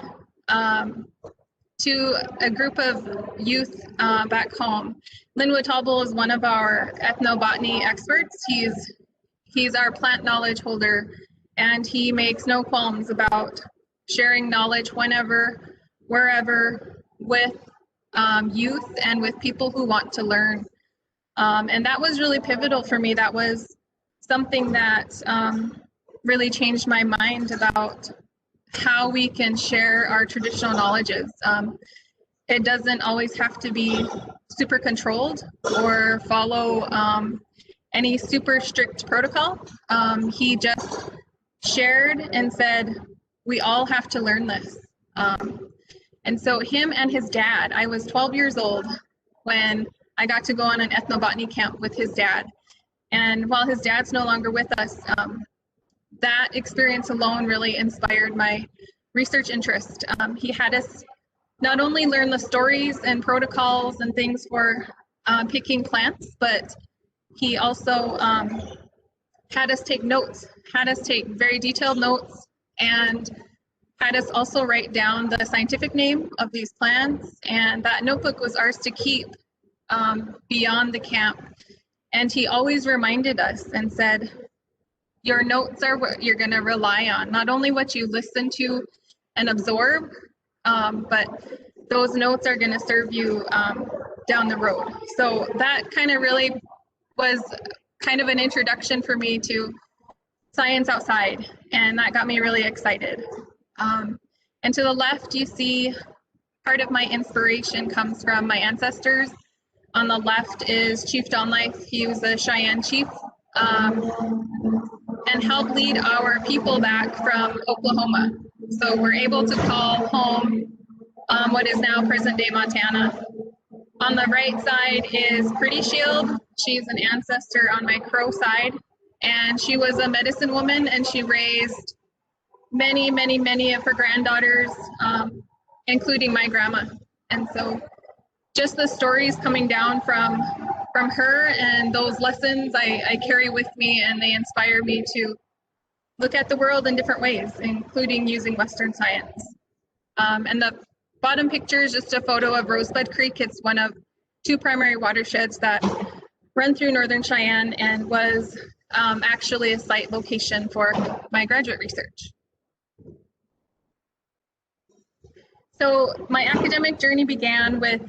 to a group of youth back home. Linwood Tauble is one of our ethnobotany experts. He's our plant knowledge holder, and he makes no qualms about sharing knowledge whenever, wherever, with youth and with people who want to learn. And that was really pivotal for me. That was something that really changed my mind about how we can share our traditional knowledges. It doesn't always have to be super controlled or follow any super strict protocol. He just shared and said, we all have to learn this. And so him and his dad, I was 12 years old when I got to go on an ethnobotany camp with his dad. And while his dad's no longer with us, that experience alone really inspired my research interest. He had us not only learn the stories and protocols and things for picking plants, but he also had us take notes, had us take very detailed notes, and had us also write down the scientific name of these plants. And that notebook was ours to keep beyond the camp. And he always reminded us and said, your notes are what you're going to rely on, not only what you listen to and absorb, but those notes are going to serve you down the road. So that kind of really was kind of an introduction for me to science outside, and that got me really excited. And to the left, you see part of my inspiration comes from my ancestors. On the left is Chief John Life. He was a Cheyenne chief and helped lead our people back from Oklahoma. So we're able to call home what is now present-day Montana. On the right side is Pretty Shield. She's an ancestor on my Crow side, and she was a medicine woman, and she raised many, many, many of her granddaughters, including my grandma. And so just the stories coming down from her and those lessons I carry with me, and they inspire me to look at the world in different ways, including using Western science. And the bottom picture is just a photo of Rosebud Creek. It's one of 2 primary watersheds that run through Northern Cheyenne and was actually a site location for my graduate research. So my academic journey began with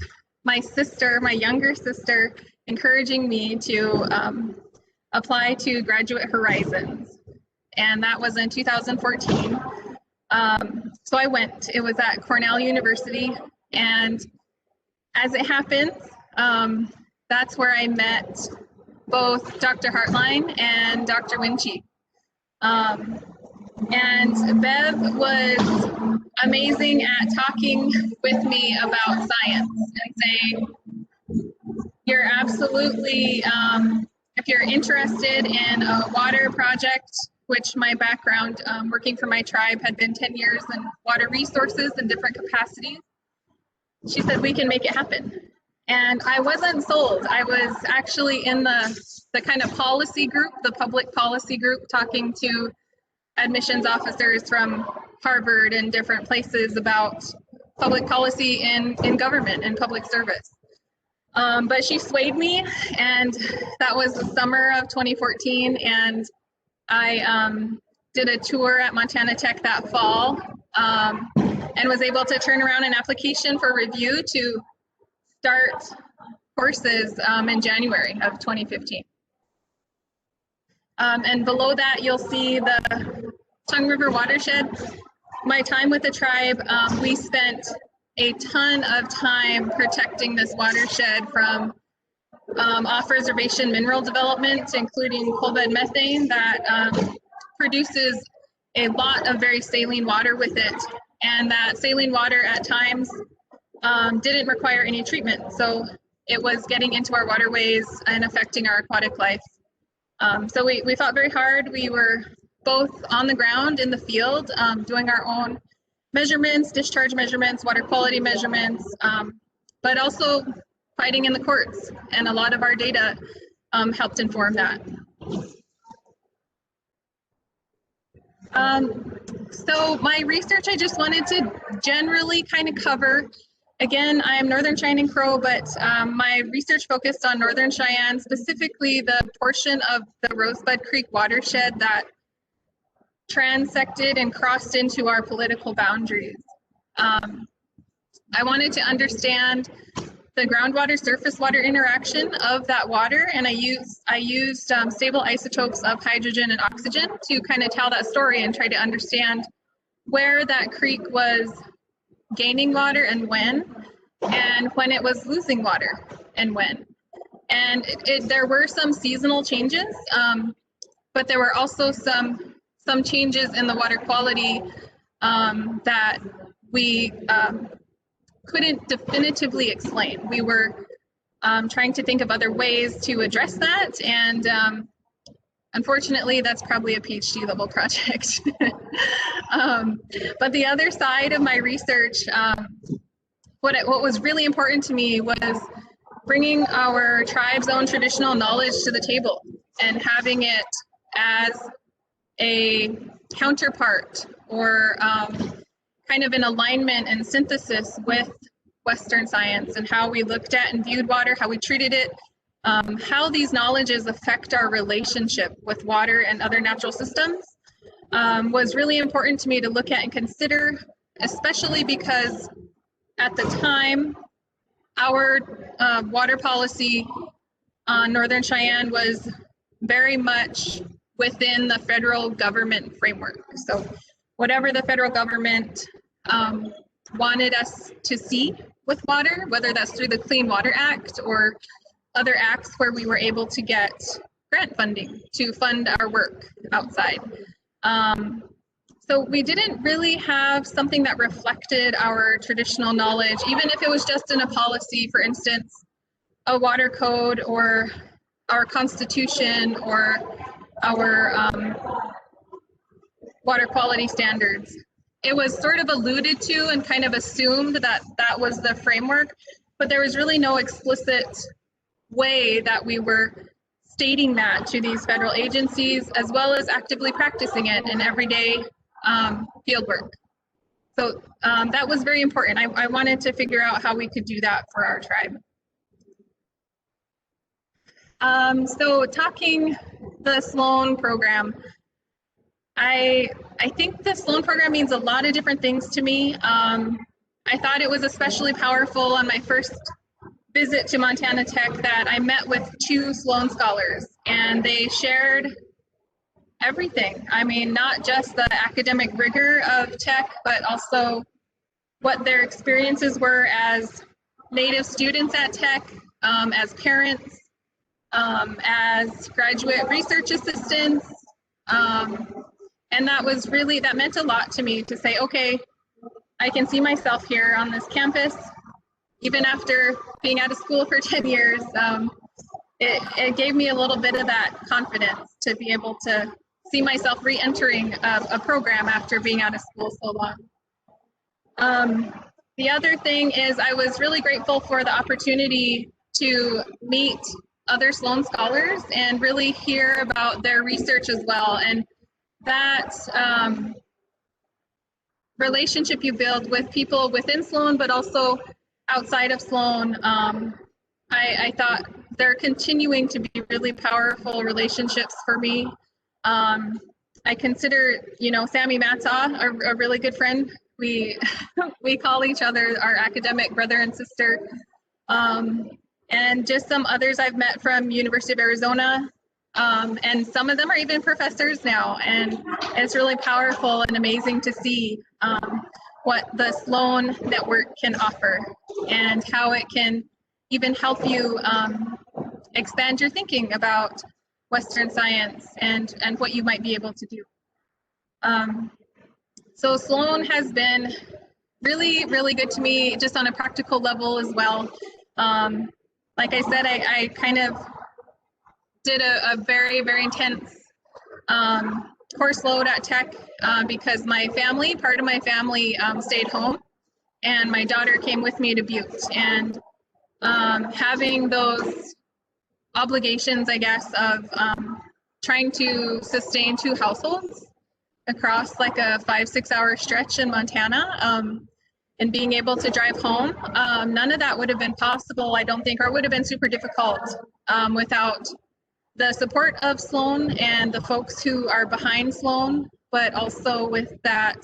my sister, my younger sister, encouraging me to apply to Graduate Horizons. And that was in 2014. So I went. It was at Cornell University. And as it happens, that's where I met both Dr. Hartline and Dr. Winchie. And Bev was amazing at talking with me about science and saying, you're absolutely, if you're interested in a water project, which my background working for my tribe had been 10 years in water resources in different capacities, she said, we can make it happen. And I wasn't sold. I was actually in the kind of policy group, the public policy group, talking to admissions officers from Harvard and different places about public policy in government and public service. But she swayed me, and that was the summer of 2014, and I did a tour at Montana Tech that fall and was able to turn around an application for review to start courses in January of 2015. And below that, you'll see the Tongue River watershed. My time with the tribe, we spent a ton of time protecting this watershed from off-reservation mineral development, including coal bed methane that produces a lot of very saline water with it. And that saline water at times didn't require any treatment. So it was getting into our waterways and affecting our aquatic life. So we fought very hard. We were both on the ground in the field, doing our own measurements, discharge measurements, water quality measurements, but also fighting in the courts. And a lot of our data helped inform that. So my research, I just wanted to generally kind of cover. Again, I am Northern Cheyenne Crow, but my research focused on Northern Cheyenne, specifically the portion of the Rosebud Creek watershed that transected and crossed into our political boundaries. I wanted to understand the groundwater surface water interaction of that water, and I used stable isotopes of hydrogen and oxygen to kind of tell that story and try to understand where that creek was gaining water and when it was losing water and when. And there were some seasonal changes, but there were also some changes in the water quality that we couldn't definitively explain. We were trying to think of other ways to address that, and unfortunately, that's probably a PhD level project. But the other side of my research, what was really important to me was bringing our tribe's own traditional knowledge to the table and having it as a counterpart or kind of an alignment and synthesis with Western science and how we looked at and viewed water, how we treated it, how these knowledges affect our relationship with water and other natural systems was really important to me to look at and consider, especially because at the time, our water policy on Northern Cheyenne was very much within the federal government framework. So whatever the federal government wanted us to see with water, whether that's through the Clean Water Act or other acts where we were able to get grant funding to fund our work outside. So we didn't really have something that reflected our traditional knowledge, even if it was just in a policy, for instance, a water code or our constitution or our water quality standards. It was sort of alluded to and kind of assumed that that was the framework, but there was really no explicit way that we were stating that to these federal agencies, as well as actively practicing it in everyday field work. So that was very important. I wanted to figure out how we could do that for our tribe. So talking the Sloan program, I think the Sloan program means a lot of different things to me. I thought it was especially powerful on my first visit to Montana Tech that I met with 2 Sloan scholars, and they shared everything. I mean, not just the academic rigor of Tech, but also what their experiences were as Native students at Tech, as parents, as graduate research assistants. And that was really, that meant a lot to me to say, okay, I can see myself here on this campus, even after being out of school for 10 years. It gave me a little bit of that confidence to be able to see myself re-entering a program after being out of school so long. The other thing is I was really grateful for the opportunity to meet other Sloan scholars and really hear about their research as well. And that relationship you build with people within Sloan, but also outside of Sloan, I thought they're continuing to be really powerful relationships for me. I consider, Sammy Mataw a really good friend. We call each other our academic brother and sister. And just some others I've met from University of Arizona. And some of them are even professors now. And it's really powerful and amazing to see what the Sloan network can offer and how it can even help you expand your thinking about Western science and what you might be able to do. So Sloan has been really, really good to me just on a practical level as well. Like I said, I kind of did a very, very intense course load at Tech because my family, part of my family stayed home and my daughter came with me to Butte. And having those obligations, I guess, of trying to sustain 2 households across like a 5-6 hour stretch in Montana and being able to drive home, none of that would have been possible, I don't think, or would have been super difficult without the support of Sloan and the folks who are behind Sloan, but also with that,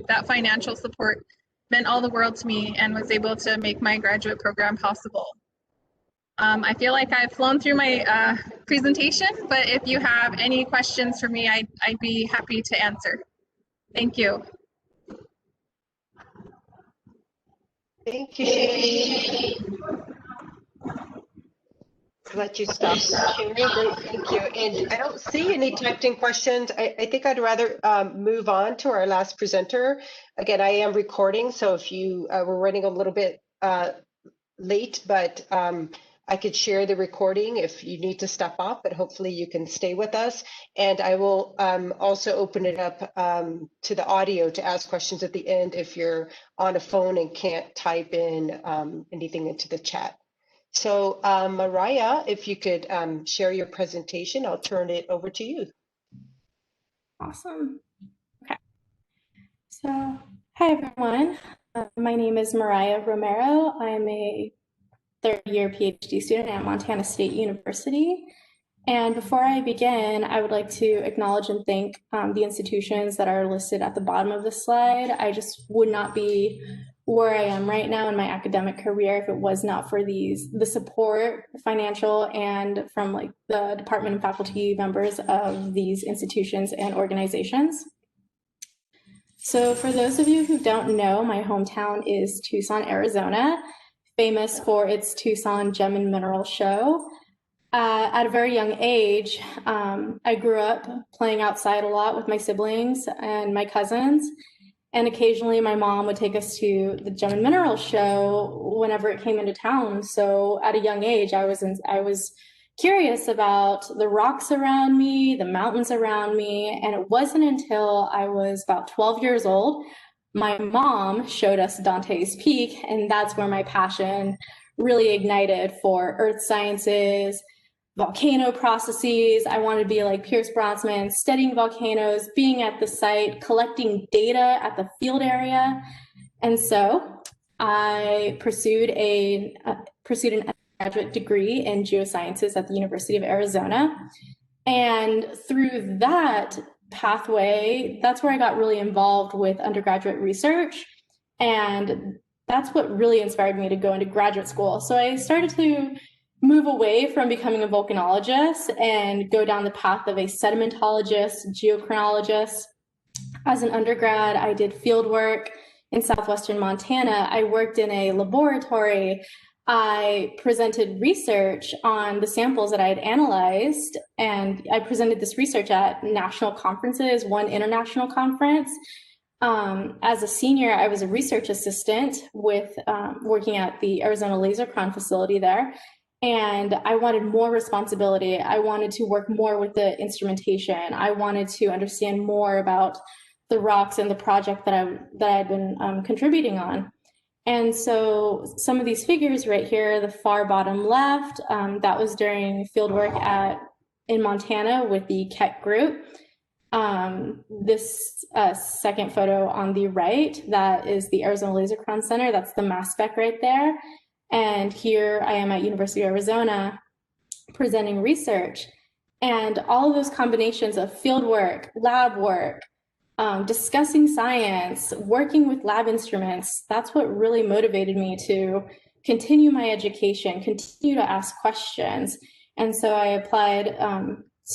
that financial support meant all the world to me and was able to make my graduate program possible. I feel like I've flown through my presentation, but if you have any questions for me, I'd be happy to answer. Thank you. Thank you, Shani. I'll let you stop sharing. Great, thank you. And I don't see any typed in questions. I think I'd rather move on to our last presenter. Again, I am recording, so if you we're running a little bit late, but I could share the recording if you need to step off, but hopefully you can stay with us. And I will also open it up to the audio to ask questions at the end if you're on a phone and can't type in anything into the chat. So Mariah, if you could share your presentation, I'll turn it over to you. Awesome. Okay. So, hi everyone. My name is Mariah Romero. I'm a third-year PhD student at Montana State University. And before I begin, I would like to acknowledge and thank the institutions that are listed at the bottom of the slide. I just would not be where I am right now in my academic career if it was not for the support, financial, and from like the department and faculty members of these institutions and organizations. So for those of you who don't know, my hometown is Tucson, Arizona, famous for its Tucson Gem and Mineral Show. At a very young age, I grew up playing outside a lot with my siblings and my cousins. And occasionally my mom would take us to the Gem and Mineral Show whenever it came into town. So at a young age, I was curious about the rocks around me, the mountains around me. And it wasn't until I was about 12 years old, my mom showed us Dante's Peak, and that's where my passion really ignited for earth sciences, volcano processes. I wanted to be like Pierce Brosnan, studying volcanoes, being at the site, collecting data at the field area. And so I pursued an undergraduate degree in geosciences at the University of Arizona. And through that pathway, that's where I got really involved with undergraduate research. And that's what really inspired me to go into graduate school. So I started to move away from becoming a volcanologist and go down the path of a sedimentologist, geochronologist. As an undergrad, I did field work in southwestern Montana. I worked in a laboratory. I presented research on the samples that I had analyzed, and I presented this research at national conferences, one international conference. As a senior, I was a research assistant with working at the Arizona Lasercron facility there. And I wanted more responsibility. I wanted to work more with the instrumentation. I wanted to understand more about the rocks and the project that I had been contributing on. And so some of these figures right here, the far bottom left, that was during fieldwork in Montana with the Keck group. This second photo on the right, that is the Arizona Lasercron Center. That's the mass spec right there. And here I am at University of Arizona presenting research. And all of those combinations of field work, lab work, discussing science, working with lab instruments, that's what really motivated me to continue my education, continue to ask questions. And so I applied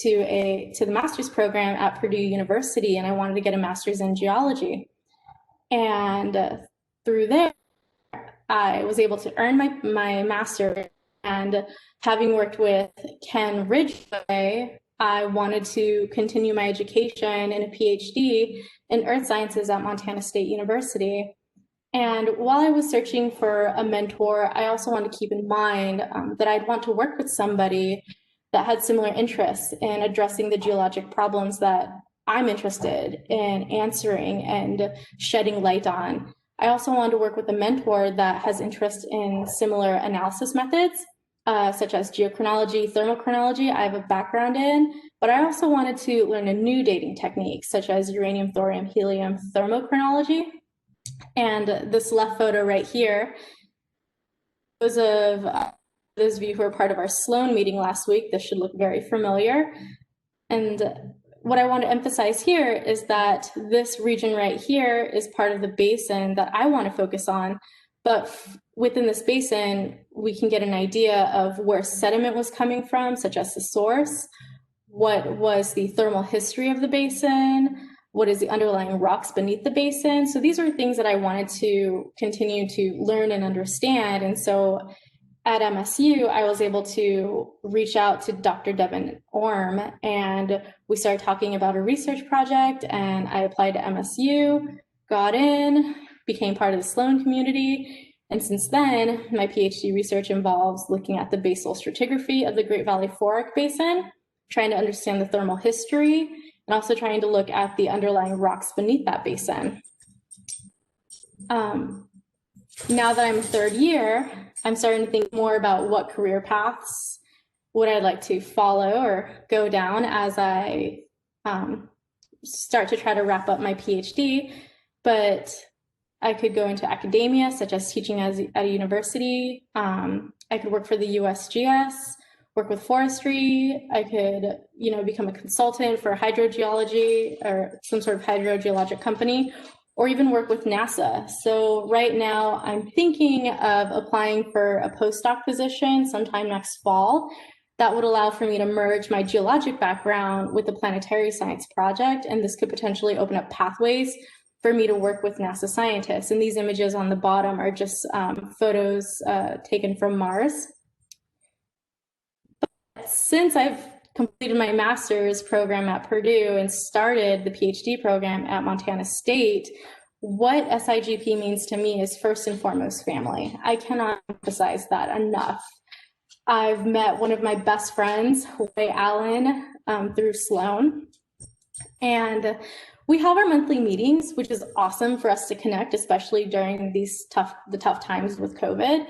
to the master's program at Purdue University, and I wanted to get a master's in geology. And through there, I was able to earn my master's, and having worked with Ken Ridgway, I wanted to continue my education in a PhD in earth sciences at Montana State University. And while I was searching for a mentor, I also wanted to keep in mind that I'd want to work with somebody that had similar interests in addressing the geologic problems that I'm interested in answering and shedding light on. I also wanted to work with a mentor that has interest in similar analysis methods, such as geochronology, thermochronology, I have a background in, but I also wanted to learn a new dating technique, such as uranium, thorium, helium thermochronology. And this left photo right here, those of you who are part of our Sloan meeting last week, this should look very familiar. And what I want to emphasize here is that this region right here is part of the basin that I want to focus on. But within this basin, we can get an idea of where sediment was coming from, such as the source, what was the thermal history of the basin, what is the underlying rocks beneath the basin. So these are things that I wanted to continue to learn and understand. And so at MSU, I was able to reach out to Dr. Devin Orm, and we started talking about a research project, and I applied to MSU, got in, became part of the Sloan community. And since then, my PhD research involves looking at the basal stratigraphy of the Great Valley Fork Basin, trying to understand the thermal history, and also trying to look at the underlying rocks beneath that basin. Now that I'm a third year, I'm starting to think more about what career paths would I like to follow or go down as I start to try to wrap up my PhD. But I could go into academia, such as teaching at a university. I could work for the USGS, work with forestry. I could, become a consultant for hydrogeology or some sort of hydrogeologic company, or even work with NASA. So right now I'm thinking of applying for a postdoc position sometime next fall that would allow for me to merge my geologic background with the planetary science project. And this could potentially open up pathways for me to work with NASA scientists. And these images on the bottom are just photos taken from Mars. But since I've completed my master's program at Purdue and started the PhD program at Montana State, what SIGP means to me is first and foremost family. I cannot emphasize that enough. I've met one of my best friends, Ray Allen, through Sloan. And we have our monthly meetings, which is awesome for us to connect, especially during these the tough times with COVID.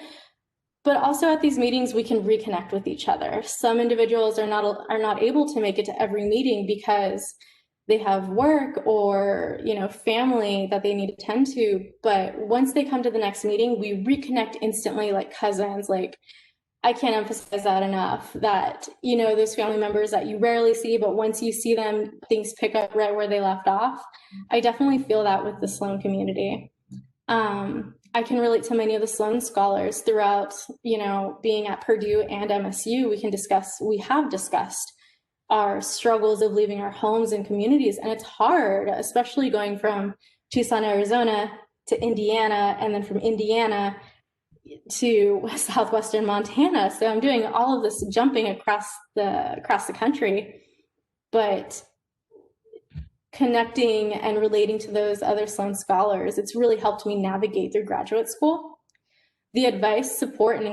But also at these meetings, we can reconnect with each other. Some individuals are not able to make it to every meeting because they have work or family that they need to tend to. But once they come to the next meeting, we reconnect instantly like cousins. Like, I can't emphasize that enough, that those family members that you rarely see, but once you see them, things pick up right where they left off. I definitely feel that with the Sloan community. I can relate to many of the Sloan scholars throughout, being at Purdue and MSU. We have discussed our struggles of leaving our homes and communities. And it's hard, especially going from Tucson, Arizona to Indiana, and then from Indiana to southwestern Montana. So I'm doing all of this jumping across the country, but connecting and relating to those other Sloan scholars, it's really helped me navigate through graduate school. The advice, support, and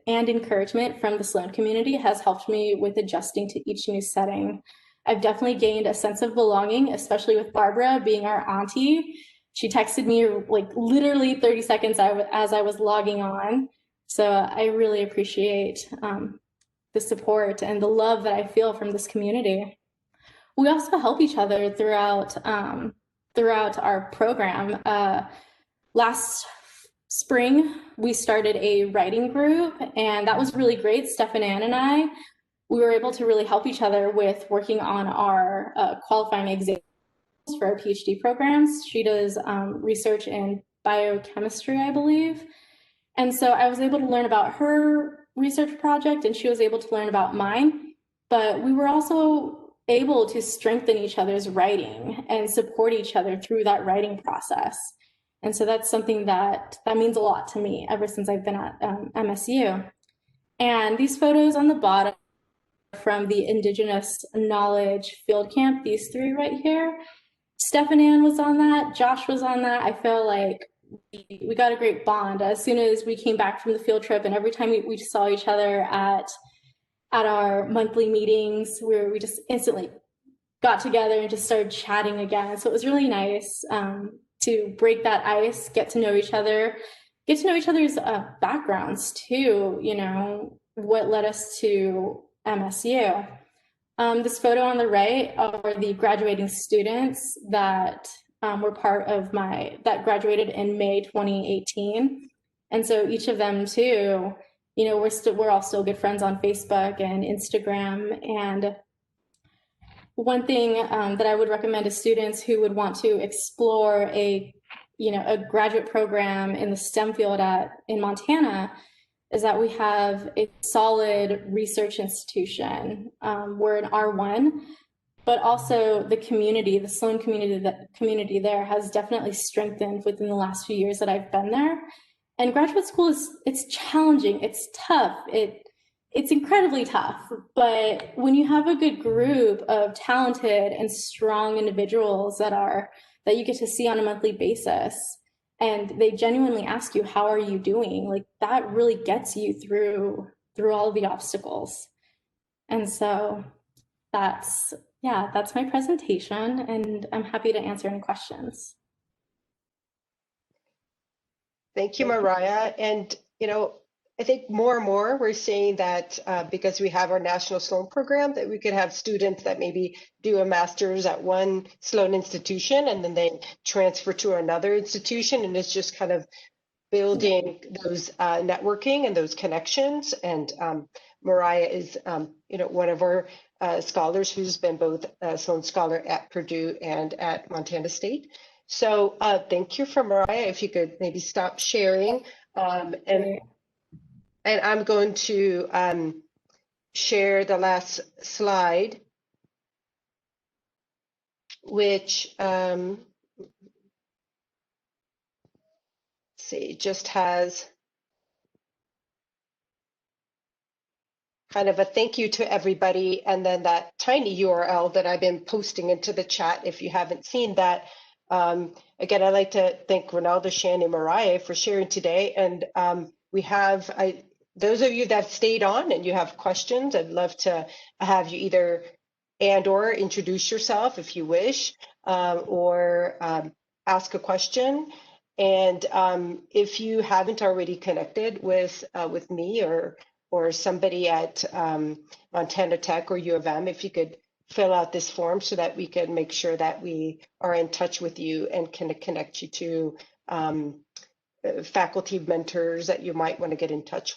encouragement from the Sloan community has helped me with adjusting to each new setting. I've definitely gained a sense of belonging, especially with Barbara being our auntie. She texted me like literally 30 seconds as I was logging on. So I really appreciate the support and the love that I feel from this community. We also help each other throughout our program. Last spring, we started a writing group, and that was really great. Stephanie Ann and I, we were able to really help each other with working on our qualifying exams for our PhD programs. She does research in biochemistry, I believe. And so I was able to learn about her research project, and she was able to learn about mine. But we were also able to strengthen each other's writing and support each other through that writing process. And so that's something that means a lot to me ever since I've been at MSU. And these photos on the bottom from the Indigenous Knowledge Field Camp, these three right here, Stephanie Ann was on that, Josh was on that. I feel like we got a great bond as soon as we came back from the field trip, and every time we saw each other at our monthly meetings, where we just instantly got together and just started chatting again. So it was really nice to break that ice, get to know each other, get to know each other's backgrounds too, what led us to MSU. This photo on the right are the graduating students that were part of that graduated in May 2018. And so each of them too, we're all still good friends on Facebook and Instagram. And one thing that I would recommend to students who would want to explore a graduate program in the STEM field in Montana is that we have a solid research institution. We're an R1, but also the community, the Sloan community there has definitely strengthened within the last few years that I've been there. And graduate school it's challenging, it's tough, it's incredibly tough. But when you have a good group of talented and strong individuals that you get to see on a monthly basis, and they genuinely ask you, how are you doing? Like, that really gets you through all of the obstacles. And so that's my presentation, and I'm happy to answer any questions. Thank you, Mariah. And, I think more and more we're seeing that because we have our National Sloan program, that we could have students that maybe do a master's at one Sloan institution and then they transfer to another institution. And it's just kind of building those networking and those connections. And Mariah is, one of our scholars who's been both a Sloan Scholar at Purdue and at Montana State. So thank you for Mariah. If you could maybe stop sharing. And I'm going to share the last slide, which see, just has kind of a thank you to everybody, and then that tiny URL that I've been posting into the chat if you haven't seen that. Again, I'd like to thank Ranalda, Shannon, and Mariah for sharing today. And we have, those of you that have stayed on and you have questions, I'd love to have you either or introduce yourself if you wish, or ask a question. And if you haven't already connected with me or somebody at Montana Tech or U of M, if you could fill out this form so that we can make sure that we are in touch with you and can connect you to faculty mentors that you might want to get in touch with.